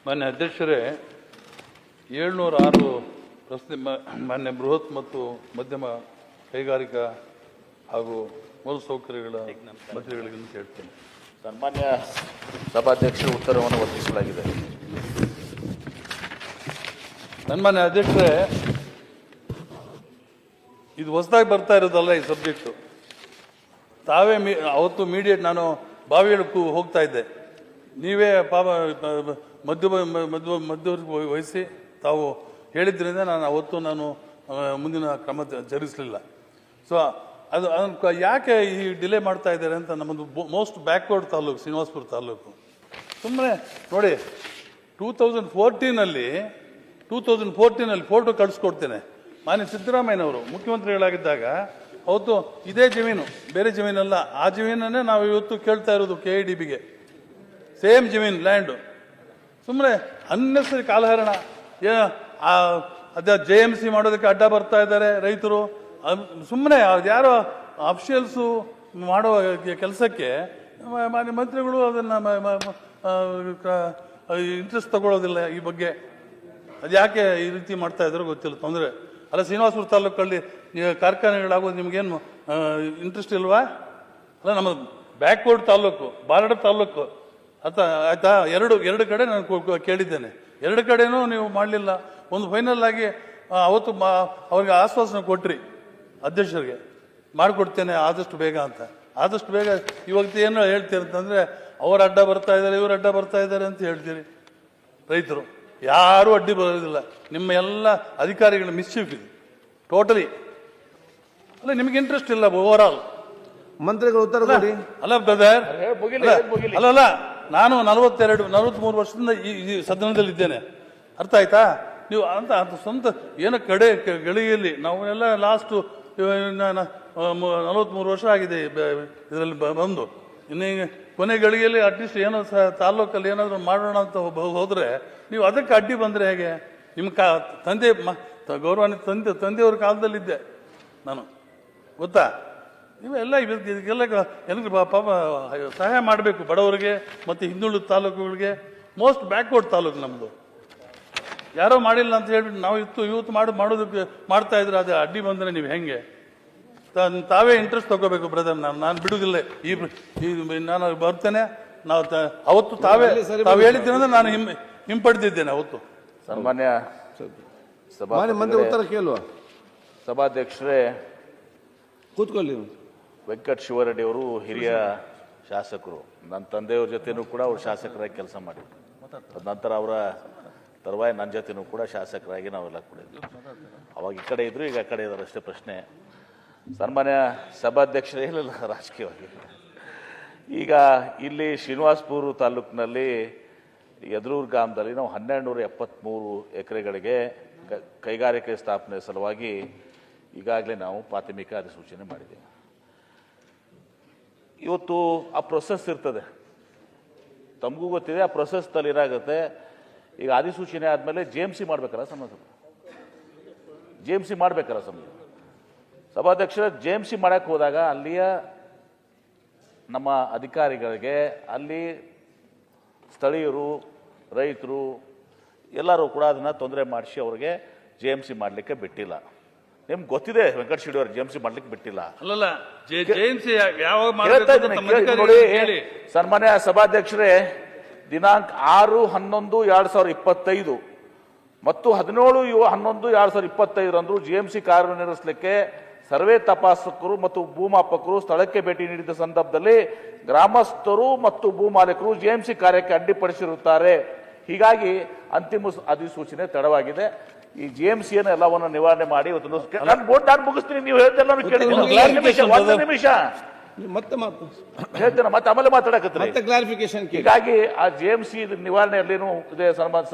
ಮಾನ್ಯ ಅಧ್ಯಕ್ಷರೇ, 706 ಪ್ರಶ್ನೆ ಮಾನ್ಯ ಬೃಹತ್ ಮತ್ತು ಮಧ್ಯಮ ಕೈಗಾರಿಕಾ ಹಾಗೂ ಮೂಲಸೌಕರ್ಯಗಳ ಮಂತ್ರಿಗಳಿಗೆ ಹೇಳ್ತೇನೆ. ಸನ್ಮಾನ್ಯ ಸಭಾಧ್ಯಕ್ಷರ ಉತ್ತರವನ್ನು ಒದಗಿಸಲಾಗಿದೆ. ಸನ್ಮಾನ್ಯ ಅಧ್ಯಕ್ಷರೇ, ಇದು ಹೊಸದಾಗಿ ಬರ್ತಾ ಇರೋದಲ್ಲ ಈ ಸಬ್ಜೆಕ್ಟು. ತಾವೇ ಅವತ್ತು ಮೀಡಿಯೇಟ್ ನಾನು ಬಾವಿಯಳಕ್ಕೂ ಹೋಗ್ತಾ ಇದ್ದೆ, ನೀವೇ ಮಧ್ಯವರ್ತಿ ವಹಿಸಿ ತಾವು ಹೇಳಿದ್ರಿಂದ ನಾನು ಮುಂದಿನ ಕ್ರಮ ಜರುಗಿಸಲಿಲ್ಲ. ಸೊ ಅದನ್ನು ಯಾಕೆ ಈ ಡಿಲೇ ಮಾಡ್ತಾ ಇದ್ದಾರೆ ಅಂತ, ನಮ್ಮದು ಮೋಸ್ಟ್ ಬ್ಯಾಕ್ವರ್ಡ್ ತಾಲೂಕು ಶ್ರೀನಿವಾಸಪುರ ತಾಲೂಕು. ಸುಮ್ಮನೆ ನೋಡಿ, 2014ನಲ್ಲಿ ಫೋಟೋ ಕಳಿಸ್ಕೊಡ್ತೇನೆ. ಮಾನ್ಯ ಸಿದ್ದರಾಮಯ್ಯನವರು ಮುಖ್ಯಮಂತ್ರಿಗಳಾಗಿದ್ದಾಗ ಅವತ್ತು ಇದೇ ಜಮೀನು, ಬೇರೆ ಜಮೀನಲ್ಲ, ಆ ಜಮೀನನ್ನೇ ನಾವು ಇವತ್ತು ಕೇಳ್ತಾ ಇರೋದು KIDBಗೆ, ಸೇಮ್ ಜಮೀನು ಲ್ಯಾಂಡು. ಸುಮ್ಮನೆ ಅನ್ನೆಸರಿ ಕಾಲಹರಣ. ಅದೇ JMC ಮಾಡೋದಕ್ಕೆ ಅಡ್ಡ ಬರ್ತಾ ಇದ್ದಾರೆ ರೈತರು. ಸುಮ್ಮನೆ ಯಾರೋ ಅಫಿಷಿಯಲ್ಸು ಮಾಡೋ ಕೆಲಸಕ್ಕೆ ಮಾನ್ಯ ಮಂತ್ರಿಗಳು ಅದನ್ನು ಇಂಟ್ರೆಸ್ಟ್ ತಗೊಳ್ಳೋದಿಲ್ಲ. ಈ ಬಗ್ಗೆ ಅದು ಯಾಕೆ ಈ ರೀತಿ ಮಾಡ್ತಾ ಇದ್ದಾರೋ ಗೊತ್ತಿಲ್ಲ. ತೊಂದರೆ ಅಲ್ಲ, ಶ್ರೀನಿವಾಸಪುರ ತಾಲೂಕಲ್ಲಿ ಕಾರ್ಖಾನೆಗಳಾಗೋದು ನಿಮಗೇನು ಇಂಟ್ರೆಸ್ಟ್ ಇಲ್ವಾ? ಅಲ್ಲ, ನಮ್ಮ ಬ್ಯಾಕ್ವರ್ಡ್ ತಾಲೂಕು, ಬಾರ್ಡರ್ ತಾಲೂಕು ಆಯ್ತಾ. ಎರಡು ಕಡೆ ನಾನು ಕೇಳಿದ್ದೇನೆ, ಎರಡು ಕಡೆನೂ ನೀವು ಮಾಡಲಿಲ್ಲ. ಒಂದು ಫೈನಲ್ ಆಗಿ ಅವತ್ತು ಅವ್ರಿಗೆ ಆಶ್ವಾಸನೆ ಕೊಟ್ರಿ ಅಧ್ಯಕ್ಷರಿಗೆ, ಮಾಡಿಕೊಡ್ತೇನೆ ಆದಷ್ಟು ಬೇಗ ಅಂತ. ಆದಷ್ಟು ಬೇಗ ಇವತ್ತು ಏನು ಹೇಳ್ತೀರಿ ಅಂತಂದರೆ, ಅವ್ರು ಅಡ್ಡ ಬರ್ತಾ ಇದ್ದಾರೆ, ಇವ್ರು ಅಡ್ಡ ಬರ್ತಾ ಇದ್ದಾರೆ ಅಂತ ಹೇಳ್ತೀರಿ. ರೈತರು ಯಾರೂ ಅಡ್ಡಿ ಬರೋದಿಲ್ಲ. ನಿಮ್ಮ ಎಲ್ಲ ಅಧಿಕಾರಿಗಳ ಮಿಸ್ಚೀಫ್ ಇದು ಟೋಟಲಿ. ಅಲ್ಲ, ನಿಮ್ಗೆ ಇಂಟ್ರೆಸ್ಟ್ ಇಲ್ಲ ಓವರ್ ಆಲ್. ಮಂತ್ರಿಗಳು ಉತ್ತರ ಕೊಡಿ. ಅಲ್ಲ ಬ್ರದರ್, ಅಲ್ಲಲ್ಲ, ನಾನು 43 ವರ್ಷದಿಂದ ಈ ಸದನದಲ್ಲಿದ್ದೇನೆ. ಅರ್ಥ ಆಯ್ತಾ? ನೀವು ಅಂತ ಸ್ವಂತ ಏನೋ ಗಳಿಗೆಯಲ್ಲಿ ನಾವೆಲ್ಲ ಲಾಸ್ಟು 43 ವರ್ಷ ಆಗಿದೆ ಇದರಲ್ಲಿ ಬಂದು. ಇನ್ನು ಕೊನೆ ಗಳಿಗೆಯಲ್ಲಿ ಅಟ್ಲೀಸ್ಟ್ ಏನೋ ತಾಲ್ಲೂಕಲ್ಲಿ ಏನಾದರೂ ಮಾಡೋಣ ಅಂತ ಹೋದರೆ ನೀವು ಅದಕ್ಕೆ ಅಡ್ಡಿ ಬಂದರೆ ಹೇಗೆ? ನಿಮ್ಮ ತಂದೆ ಗೌರವಾನ್ವಿತ ತಂದೆಯವ್ರ ಕಾಲದಲ್ಲಿದ್ದೆ ನಾನು, ಗೊತ್ತಾ? ನೀವೆಲ್ಲ ಇದಕ್ಕೆಲ್ಲ ಪಾಪ ಸಹಾಯ ಮಾಡಬೇಕು ಬಡವರಿಗೆ ಮತ್ತು ಹಿಂದುಳಿದ ತಾಲೂಕುಗಳಿಗೆ. ಮೋಸ್ಟ್ ಬ್ಯಾಕ್ವರ್ಡ್ ತಾಲೂಕು ನಮ್ಮದು. ಯಾರೋ ಮಾಡಿಲ್ಲ ಅಂತ ಹೇಳ್ಬಿಟ್ಟು ನಾವು ಇವತ್ತು ಮಾಡೋದಕ್ಕೆ ಮಾಡ್ತಾ ಇದ್ರೆ ಅದು ಅಡ್ಡಿ ಬಂದರೆ ನೀವು ಹೆಂಗೆ? ತಾವೇ ಇಂಟ್ರೆಸ್ಟ್ ತಗೋಬೇಕು ಬ್ರದರ್. ನಾನು ಬಿಡುವುದಿಲ್ಲ. ನಾನು ಬರ್ತೇನೆ. ನಾವು ಅವತ್ತು ತಾವು ಹೇಳಿದ್ದೇನೆ, ನಾನು ಹಿಂಪಡೆದಿದ್ದೇನೆ ಅವತ್ತು. ಸನ್ಮಾನ್ಯ ಮಂತ್ರಿ ಉತ್ತರ ಕೇಳುವ. ಸಭಾಧ್ಯಕ್ಷರೇ, ಕೂತ್ಕೊಳ್ಳಿ. ವೆಂಕಟ ಶಿವರೆಡ್ಡಿ ಅವರು ಹಿರಿಯ ಶಾಸಕರು. ನನ್ನ ತಂದೆಯವ್ರ ಜೊತೆನೂ ಕೂಡ ಅವರು ಶಾಸಕರಾಗಿ ಕೆಲಸ ಮಾಡಿದ್ರು. ನಂತರ ಅವರ ತರುವಾಯ ನನ್ನ ಜೊತೆನೂ ಕೂಡ ಶಾಸಕರಾಗಿ ನಾವೆಲ್ಲ ಕೂಡ ಇದ್ವಿ. ಅವಾಗ ಈ ಕಡೆ ಇದ್ರು, ಈಗ ಆ ಕಡೆ ಇದ್ದಾರೆ ಅಷ್ಟೇ. ಪ್ರಶ್ನೆ ಸನ್ಮಾನ್ಯ ಸಭಾಧ್ಯಕ್ಷರೇ, ಹೇಳಿಲ್ಲ ರಾಜಕೀಯವಾಗಿ. ಈಗ ಇಲ್ಲಿ ಶ್ರೀನಿವಾಸಪುರ ತಾಲೂಕಿನಲ್ಲಿ ಯದ್ರೂರು ಗ್ರಾಮದಲ್ಲಿ ನಾವು 1273 ಎಕರೆಗಳಿಗೆ ಕೈಗಾರಿಕೆ ಸ್ಥಾಪನೆ ಸಲುವಾಗಿ ಈಗಾಗಲೇ ನಾವು ಪ್ರಾಥಮಿಕ ಅಧಿಸೂಚನೆ ಮಾಡಿದ್ದೇವೆ. ಇವತ್ತು ಆ ಪ್ರೊಸೆಸ್ ಇರ್ತದೆ, ತಮಗೂ ಗೊತ್ತಿದೆ. ಆ ಪ್ರೊಸೆಸ್ನಲ್ಲಿ ಏನಾಗುತ್ತೆ, ಈಗ ಅಧಿಸೂಚನೆ ಆದಮೇಲೆ JMC ಮಾಡಬೇಕಲ್ಲ ಸಂಬಂಧ, JMC ಮಾಡಬೇಕಲ್ಲ ಸಂಬಂಧ. ಸಭಾಧ್ಯಕ್ಷರ JMC ಮಾಡಕ್ಕೆ ಹೋದಾಗ ಅಲ್ಲಿಯ ನಮ್ಮ ಅಧಿಕಾರಿಗಳಿಗೆ, ಅಲ್ಲಿ ಸ್ಥಳೀಯರು, ರೈತರು ಎಲ್ಲರೂ ಕೂಡ ಅದನ್ನು ತೊಂದರೆ ಮಾಡಿಸಿ ಅವ್ರಿಗೆ JMC ಮಾಡಲಿಕ್ಕೆ ಬಿಟ್ಟಿಲ್ಲ. ನಿಮ್ಗೆ ಗೊತ್ತಿದೆ, ವೆಂಕಟ ಶಿವರೆಡ್ಡಿ ಅವರು JMC ಮಾಡ್ಲಿಕ್ಕೆ ಬಿಟ್ಟಿಲ್ಲ. ಅಲ್ಲಲ್ಲ, JMC ಯಾವಾಗ ನೋಡಿ ಸನ್ಮಾನ್ಯ ಸಭಾಧ್ಯಕ್ಷರೇ, ದಿನಾಂಕ 6/11/2025 ಮತ್ತು 17/11/2025 JMC ಕಾರ್ಯನಿರ್ವಹಿಸಲಿಕ್ಕೆ ಸರ್ವೆ ತಪಾಸಕರು ಮತ್ತು ಭೂಮಾಪಕರು ಸ್ಥಳಕ್ಕೆ ಭೇಟಿ ನೀಡಿದ ಸಂದರ್ಭದಲ್ಲಿ ಗ್ರಾಮಸ್ಥರು ಮತ್ತು ಭೂ ಮಾಲೀಕರು JMC ಕಾರ್ಯಕ್ಕೆ ಅಡ್ಡಿಪಡಿಸಿರುತ್ತಾರೆ. ಹೀಗಾಗಿ ಅಂತಿಮ ಅಧಿಸೂಚನೆ ತಡವಾಗಿದೆ. ಈ JMCಯನ್ನು ಎಲ್ಲವನ್ನು ನಿವಾರಣೆ ಮಾಡಿ ಇವತ್ತು ನಾನು ಮುಗಿಸ್ತೀನಿ. ನೀವು ಹೇಳ್ತೇನೆ, ಒಂದು ನಿಮಿಷ ಮತ್ತೆ ಹೇಳ್ತೇನೆ, ಮತ್ತೆ ಆಮೇಲೆ ಮಾತಾಡಕತ್ತೀನಿ. ಕ್ಲಾರಿಫಿಕೇಶನ್. ಹೀಗಾಗಿ ಆ JMC ನಿವಾರಣೆಯಲ್ಲೇನು ಇದೆ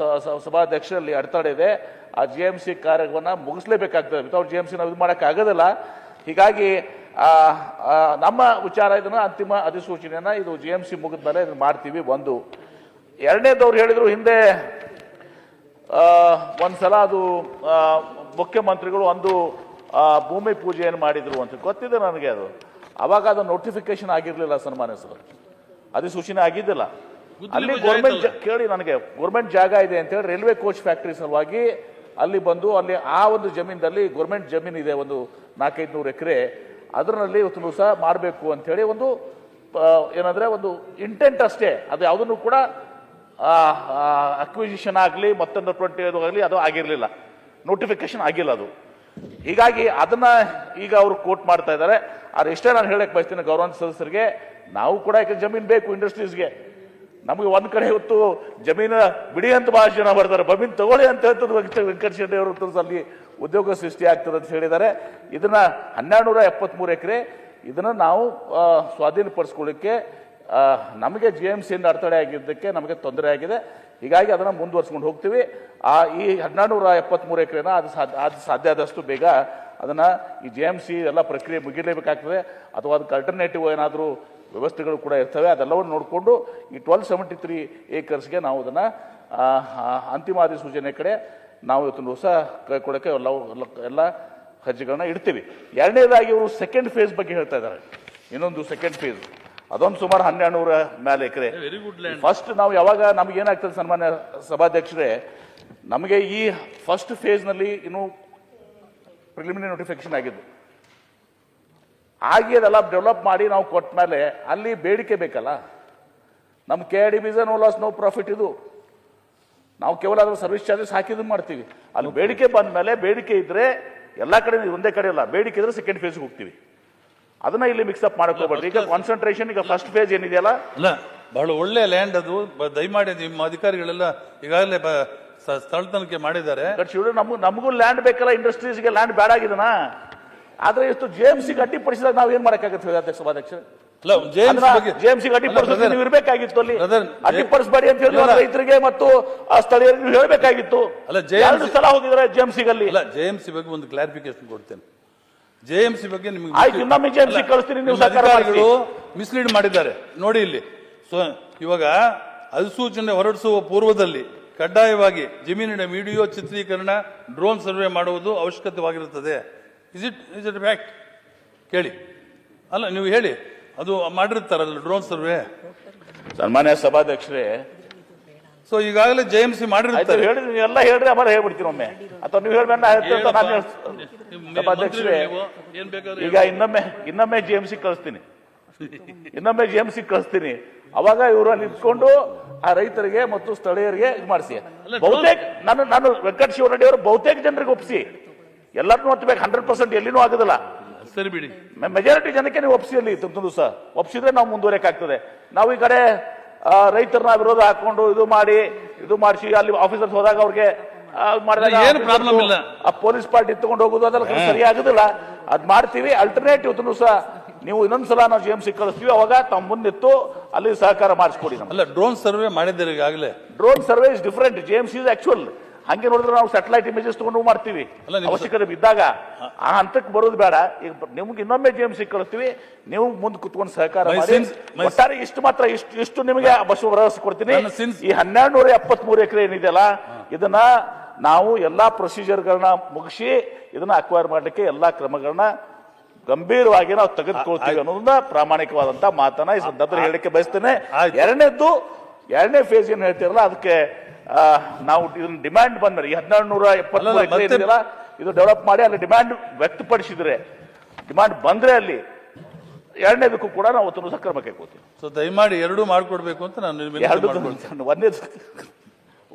ಸಭಾಧ್ಯಕ್ಷರಲ್ಲಿ ಅಡೆತಡೆ ಇದೆ. ಆ JMC ಕಾರ್ಯವನ್ನು ಮುಗಿಸ್ಲೇಬೇಕಾಗ್ತದೆ. ವಿತೌಟ್ JMC ನಾವು ಇದು ಮಾಡಕ್ಕೆ ಆಗೋದಿಲ್ಲ. ಹೀಗಾಗಿ ನಮ್ಮ ವಿಚಾರ ಇದನ್ನ ಅಂತಿಮ ಅಧಿಸೂಚನೆಯನ್ನ ಇದು JMC ಮುಗಿದ ಮೇಲೆ ಇದನ್ನ ಮಾಡ್ತೀವಿ. ಒಂದು ಎರಡನೇದವ್ರು ಹೇಳಿದ್ರು ಹಿಂದೆ ಒಂದ್ಸಲ ಅದು ಮುಖ್ಯಮಂತ್ರಿಗಳು ಒಂದು ಭೂಮಿ ಪೂಜೆಯನ್ನು ಮಾಡಿದ್ರು ಅಂತ ಗೊತ್ತಿದೆ ನನಗೆ. ಅದು ಅವಾಗ ಅದು ನೋಟಿಫಿಕೇಶನ್ ಆಗಿರಲಿಲ್ಲ ಸನ್ಮಾನ್ಯ ಸರ್, ಅಧಿಸೂಚನೆ ಆಗಿದ್ದಿಲ್ಲ. ಅಲ್ಲಿ ಗೌರ್ಮೆಂಟ್ ಕೇಳಿ ನನಗೆ ಗೌರ್ಮೆಂಟ್ ಜಾಗ ಇದೆ ಅಂತ ಹೇಳಿ ರೈಲ್ವೆ ಕೋಚ್ ಫ್ಯಾಕ್ಟರಿ ಸಲುವಾಗಿ ಅಲ್ಲಿ ಬಂದು ಅಲ್ಲಿ ಆ ಒಂದು ಜಮೀನಲ್ಲಿ ಗೌರ್ಮೆಂಟ್ ಜಮೀನ್ ಇದೆ, ಒಂದು 400-500 ಎಕರೆ, ಅದರಲ್ಲಿ ಇವತ್ತು ದಿವಸ ಮಾಡಬೇಕು ಅಂತ ಹೇಳಿ ಒಂದು ಏನಂದ್ರೆ ಒಂದು ಇಂಟೆಂಟ್ ಅಷ್ಟೇ. ಅದು ಯಾವುದನ್ನು ಕೂಡ ಅಕ್ವಿಸಿಷನ್ ಆಗಲಿ ಮತ್ತೊಂದು 20 ಆಗಲಿ ಅದು ಆಗಿರಲಿಲ್ಲ, ನೋಟಿಫಿಕೇಶನ್ ಆಗಿಲ್ಲ ಅದು. ಹೀಗಾಗಿ ಅದನ್ನ ಈಗ ಅವರು ಕೋಟ್ ಮಾಡ್ತಾ ಇದ್ದಾರೆ. ಆದ್ರೆ ಇಷ್ಟೇ ನಾನು ಹೇಳಕ್ ಬಯಸ್ತೀನಿ ಗೌರವಾನ್ವಿತ ಸದಸ್ಯರಿಗೆ, ನಾವು ಕೂಡ ಜಮೀನು ಬೇಕು ಇಂಡಸ್ಟ್ರೀಸ್ಗೆ. ನಮಗೆ ಒಂದ್ ಕಡೆ ಇವತ್ತು ಜಮೀನ ಬಿಡಿ ಅಂತ ಬಹಳ ಜನ ಬರ್ತಾರೆ, ಜಮೀನು ತಗೊಳ್ಳಿ ಅಂತ ಹೇಳ್ತಾರೆ ವೆಂಕಟ ಶೆಟ್ಟಿ ಅವರು, ಅಲ್ಲಿ ಉದ್ಯೋಗ ಸೃಷ್ಟಿ ಆಗ್ತದೆ ಅಂತ ಹೇಳಿದ್ದಾರೆ. ಇದನ್ನ 1273 ಎಕರೆ ಇದನ್ನ ನಾವು ಸ್ವಾಧೀನಪಡಿಸ್ಕೊಳ್ಳಿಕ್ಕೆ ನಮಗೆ GMC ಅಡೆತಡೆ ಆಗಿದ್ದಕ್ಕೆ ನಮಗೆ ತೊಂದರೆ ಆಗಿದೆ. ಹೀಗಾಗಿ ಅದನ್ನ ಮುಂದುವರ್ಸ್ಕೊಂಡು ಹೋಗ್ತೀವಿ. ಈ 1273 ಎಕರೆನ ಅದು ಸಾಧ್ಯ ಆದಷ್ಟು ಬೇಗ ಅದನ್ನ ಈ GMC ಎಲ್ಲ ಪ್ರಕ್ರಿಯೆ ಮುಗಿಲೇಬೇಕಾಗ್ತದೆ, ಅಥವಾ ಅದಕ್ಕೆ ಅಲ್ಟರ್ನೇಟಿವ್ ಏನಾದರೂ ವ್ಯವಸ್ಥೆಗಳು ಕೂಡ ಇರ್ತವೆ. ಅದೆಲ್ಲವನ್ನು ನೋಡಿಕೊಂಡು ಈ 1273 ಏಕರ್ಸ್ಗೆ ನಾವು ಅದನ್ನ ಅಂತಿಮ ಅಧಿಸೂಚನೆ ಕಡೆ ನಾವು ಇವತ್ತು ದಿವಸ ಕೈಕೊಡಕ್ಕೆ ಎಲ್ಲ ಹೆಜ್ಜೆಗಳನ್ನ ಇಡ್ತೀವಿ. ಎರಡನೇದಾಗಿ ಇವರು ಸೆಕೆಂಡ್ ಫೇಸ್ ಬಗ್ಗೆ ಹೇಳ್ತಾ ಇದ್ದಾರೆ. ಇನ್ನೊಂದು ಸೆಕೆಂಡ್ ಫೇಸ್ ಅದೊಂದು ಸುಮಾರು 1200 ಮೇಲೆ ಎಕರೆ. ಫಸ್ಟ್ ನಾವು ಯಾವಾಗ ನಮ್ಗೆ ಏನಾಗ್ತದೆ ಸನ್ಮಾನ್ಯ ಸಭಾಧ್ಯಕ್ಷರೇ, ನಮಗೆ ಈ ಫಸ್ಟ್ ಫೇಸ್ ನಲ್ಲಿ ಇನ್ನು ಪ್ರಿಲಿಮಿನರಿ ನೋಟಿಫಿಕೇಶನ್ ಆಗಿದ್ದು ಆಗಿ ಅದೆಲ್ಲ ಡೆವಲಪ್ ಮಾಡಿ ನಾವು ಕೊಟ್ಟ ಮೇಲೆ ಅಲ್ಲಿ ಬೇಡಿಕೆ ಬೇಕಲ್ಲ. ನಮ್ಮ KIDB's no loss no profit, ಇದು ನಾವು ಕೇವಲ ಅದರ ಸರ್ವಿಸ್ ಚಾರ್ಜಸ್ ಹಾಕಿದ್ದು ಮಾಡ್ತೀವಿ. ಅಲ್ಲಿ ಬೇಡಿಕೆ ಬಂದ ಮೇಲೆ, ಬೇಡಿಕೆ ಇದ್ರೆ ಎಲ್ಲ ಕಡೆ ಒಂದೇ ಕಡೆ ಇಲ್ಲ, ಬೇಡಿಕೆ ಇದ್ರೆ ಸೆಕೆಂಡ್ ಫೇಸ್ಗೆ ಹೋಗ್ತೀವಿ. ಅದನ್ನ ಇಲ್ಲಿ ಮಿಕ್ಸ್ಅಪ್ ಮಾಡಕ್ ಹೋಗ್ಬೇಡ್ರಿ. ಈಗ ಕಾನ್ಸಂಟ್ರೇಷನ್ ಈಗ ಫಸ್ಟ್ ಫೇಸ್ ಏನಿದೆಯಲ್ಲ, ಅಲ್ಲ ಬಹಳ ಒಳ್ಳೆ ಲ್ಯಾಂಡ್ ಅದು. ದಯಮಾಡಿ ನಿಮ್ಮ ಅಧಿಕಾರಿಗಳೆಲ್ಲ ಈಗಾಗಲೇ ಸ್ಥಳ ತನಿಖೆ ಮಾಡಿದ್ದಾರೆ. ನಮಗೂ ಲ್ಯಾಂಡ್ ಬೇಕಲ್ಲ, ಇಂಡಸ್ಟ್ರೀಸ್ಗೆ ಲ್ಯಾಂಡ್ ಬೇಡ ಆಗಿದನ. ಆದ್ರೆ ಇಷ್ಟು GMC ಅಡ್ಡಿಪಡಿಸಿದಾಗ ನಾವು ಏನ್ ಮಾಡಕ್ಕಾಗತ್ತೆ ಅಧ್ಯಕ್ಷ ಸಭಾಧ್ಯಕ್ಷ? GMC ಅಡ್ಡಿಪಡಿಸಿದ್ರೆ ನೀವು ಇರಬೇಕಾಗಿತ್ತು, ಅಲ್ಲಿ ಅಡ್ಡಿಪಡಿಸಬೇಡಿ ಅಂತ ಹೇಳಿ ರೈತರಿಗೆ ಮತ್ತು ಆ ಸ್ಥಳೀಯರಿಗೆ ನೀವು ಹೇಳಬೇಕಾಗಿತ್ತು. ಅಲ್ಲ, 2 ಸಲ ಹೋಗಿದ್ರೆ GMC ಗಲ್ಲಿ. ಅಲ್ಲ, JMC ಬಗ್ಗೆ ಒಂದು ಕ್ಲಾರಿಫಿಕೇಶನ್ ಕೊಡ್ತೇನೆ. JMC ಬಗ್ಗೆ ನಿಮಗೆ ಆಯ್ತು, ಇನ್ನೊಮ್ಮೆ GMC ಕಳಿಸ್ತೀನಿ, ನೀವು ಅಧಿಕಾರಿಗಳು ಮಿಸ್ಲೀಡ್ ಮಾಡಿದ್ದಾರೆ ನೋಡಿ ಇಲ್ಲಿ. ಇವಾಗ ಅಧಿಸೂಚನೆ ಹೊರಡಿಸುವ ಪೂರ್ವದಲ್ಲಿ ಕಡ್ಡಾಯವಾಗಿ ಜಮೀನಿನ ವಿಡಿಯೋ ಚಿತ್ರೀಕರಣ, ಡ್ರೋನ್ ಸರ್ವೆ ಮಾಡುವುದು ಅವಶ್ಯಕತೆವಾಗಿರುತ್ತದೆ. Is it fact? ಕೇಳಿ. ಅಲ್ಲ, ನೀವು ಹೇಳಿ, ಅದು ಮಾಡಿರ್ತಾರಲ್ಲ ಡ್ರೋನ್ ಸರ್ವೆ. ಸನ್ಮಾನ್ಯ ಸಭಾಧ್ಯಕ್ಷರೇ, ಸೊ ಈಗಾಗಲೇ JMC ಮಾಡಿರ್ತಾರೆ. ಎಲ್ಲ ಹೇಳ್ರಿ, ಆಮೇಲೆ ಹೇಳ್ಬಿಡ್ತೀನಿ ಒಮ್ಮೆ, ಅಥವಾ ನೀವು ಹೇಳ್ಬೇಡ ಸಭಾಧ್ಯಕ್ಷರೇ. ಈಗ ಇನ್ನೊಮ್ಮೆ GMC ಕಳಿಸ್ತೀನಿ, ಅವಾಗ ಇವರು ಅಲ್ಲಿ ಇಟ್ಕೊಂಡು ಆ ರೈತರಿಗೆ ಮತ್ತು ಸ್ಥಳೀಯರಿಗೆ ಇದು ಮಾಡಿಸಿ. ಬಹುತೇಕ ನಾನು ವೆಂಕಟ ಶಿವರೆಡ್ಡಿ ಅವರು ಬಹುತೇಕ ಜನರಿಗೆ ಒಪ್ಪಿಸಿ, ಎಲ್ಲರನ್ನೂ ಒತ್ತಬೇಕು. 100% ಎಲ್ಲಿನೂ ಆಗೋದಿಲ್ಲ, ಸರಿ ಬಿಡಿ. ಮೆಜಾರಿಟಿ ಜನಕ್ಕೆ ನೀವು ಒಪ್ಪಿಸಿ, ಅಲ್ಲಿ ದಿವಸ ಒಪ್ಪಿಸಿದ್ರೆ ನಾವು ಮುಂದುವರೆಕಾಗ್ತದೆ. ನಾವು ಈ ಕಡೆ ರೈತರನ್ನ ವಿರೋಧ ಹಾಕೊಂಡು ಇದು ಮಾಡಿಸಿ ಅಲ್ಲಿ ಆಫೀಸರ್ಸ್ ಹೋದಾಗ ಅವ್ರಿಗೆ ಏನು ಪ್ರಾಬ್ಲಮ್ ಇಲ್ಲ, ಆ ಪೊಲೀಸ್ ಪಾರ್ಟಿ ತಗೊಂಡು ಹೋಗೋದು ಅದೆಲ್ಲ ಸರಿ ಆಗುದಿಲ್ಲ. ಅದ್ ಮಾಡ್ತೀವಿ. ಅಲ್ಟರ್ನೇಟಿವ್ ಸಹ ನೀವು ಇನ್ನೊಂದ್ಸಲ ನಾವು GMC ಕಳಿಸ್ತೀವಿ, ಅವಾಗ ತಮ್ಮ ಮುಂದಿತ್ತು ಅಲ್ಲಿ ಸಹಕಾರ ಮಾಡಿಸ್ಕೊಡಿ. ಅಲ್ಲ, ಡ್ರೋನ್ ಸರ್ವೆ ಮಾಡಿದ್ದಾರೆ ಈಗಾಗಲೇ. Drone survey is different, GMC is actual. ಹಂಗೆ ನೋಡಿದ್ರೆ ನಾವು ಸ್ಯಾಟಲೈಟ್ ಇಮೇಜಸ್ ತಗೊಂಡು ಮಾಡ್ತೀವಿ, ಅವಶ್ಯಕತೆ ಬಿದ್ದಾಗ. ಆ ಹಂತಕ್ಕೆ ಬರೋದು ಬೇಡ. ಈಗ ನಿಮ್ಗೆ ಇನ್ನೊಮ್ಮೆ GMC ಕಳಿಸ್ತೀವಿ, ನೀವು ಮುಂದೆ ಕುತ್ಕೊಂಡು ಸಹಕಾರ ಮಾಡಿ. ಒಟ್ಟಾರೆ ಇಷ್ಟು ನಿಮಗೆ ಭರವಸೆ ಕೊಡ್ತೀನಿ. ಈ 1273 ಎಕರೆ ಏನಿದೆಯಲ್ಲ, ಇದನ್ನ ನಾವು ಎಲ್ಲಾ ಪ್ರೊಸೀಜರ್ಗಳನ್ನ ಮುಗಿಸಿ ಇದನ್ನ ಅಕ್ವೈರ್ ಮಾಡಲಿಕ್ಕೆ ಎಲ್ಲಾ ಕ್ರಮಗಳನ್ನ ಗಂಭೀರವಾಗಿ ನಾವು ತೆಗೆದುಕೊಳ್ತೀವಿ ಅನ್ನೋದನ್ನ ಪ್ರಾಮಾಣಿಕವಾದಂತ ಮಾತನ್ನ ಈ ಸಂದರ್ಭದಲ್ಲಿ ಹೇಳಲಿಕ್ಕೆ ಬಯಸ್ತೇನೆ. ಎರಡನೇ ಫೇಸ್ ಏನ್ ಹೇಳ್ತಿರಲ್ಲ, ಅದಕ್ಕೆ ನಾವು ಇದನ್ನ ಡಿಮ್ಯಾಂಡ್ ಬಂದ್ರೆ ಈ 1273 ಎಕರೆ ಇದೆಯಲ್ಲ, ಇದು ಡೆವಲಪ್ ಮಾಡಿ ಅಲ್ಲಿ ಡಿಮ್ಯಾಂಡ್ ವ್ಯಕ್ತಪಡಿಸಿದ್ರೆ, ಡಿಮ್ಯಾಂಡ್ ಬಂದ್ರೆ ಅಲ್ಲಿ ಎರಡನೇದಕ್ಕೂ ಕೂಡ ನಾವು ಕ್ರಮ ಕೈಗೊಳ್ತೀವಿ. ಸೊ ದಯಮಾಡಿ ಎರಡೂ ಮಾಡ್ಕೊಡ್ಬೇಕು ಅಂತ ನಾನು ಒಂದೇ